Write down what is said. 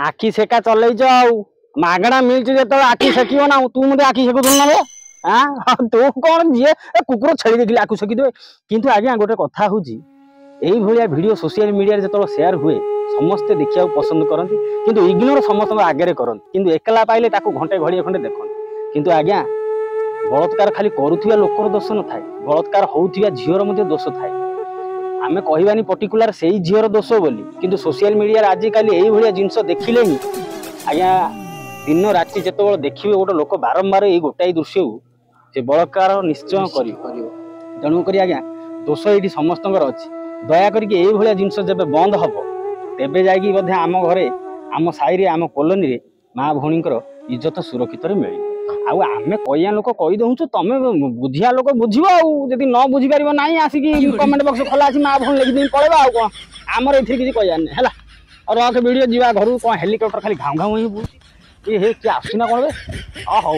आखि सेका चलैछ मागणा मिलुଛି ଯେତେବେଳେ आखि सेकियो ना तू मते आखि सेकुथुन ना हाँ तू कौन जी कुकुर छेली देखिले आखि सेकिदे किंतु आज्ञा गोटे कथा होची एई भलिया वीडियो सोशल मीडिया रे जेतेବେଳେ शेयर हुए समस्ते देखिया पसंद करंती किंतु इग्नोर समस्त आगे करंती किंतु एकला पाइले ताको घंटे घड़िए खंडे देखंती किंतु आज्ञा बलात्कार खाली करुथिया लोकर दोष न थाए बलात्कार होउथिया झियर मध्ये दोष थाए आमे कहबानी पर्टिकुलर सेही झियर दोष बोली किंतु सोशल मीडिया आज काली एई भलिया जिंस देखिले ही आज्ञा दिन राति जेतेବେଳେ देखिबे गोटे लोक बारंबार एई गोटाई दृश्य से बलात्कार निश्चय करियो तेणु करी आज्ञा दोष ये समस्तंकर अच्छी दया करके एई भलिया जिंस जब बंद हबो तेबे जाइकी बोधे आम घरे आम साई आम कॉलोनी रे माँ भौणीकर इज्जत सुरक्षित मिले आउ आमे कहिया लोक कहि दउछु तमे बुझिया लोक बुझिबो आउ जदि न बुझि परिबो नाही आसिकी कमेंट बॉक्स खोला अछि माँ भौणी लिखि दिन पळेबा आउ कोन हमर एथि किछि कहिया नै हला और रख वीडियो जीवा घरु कोन हेलीकॉप्टर खाली घाउ घाउ होई बुझी ए हे कि आसिना कोन बे आ हौ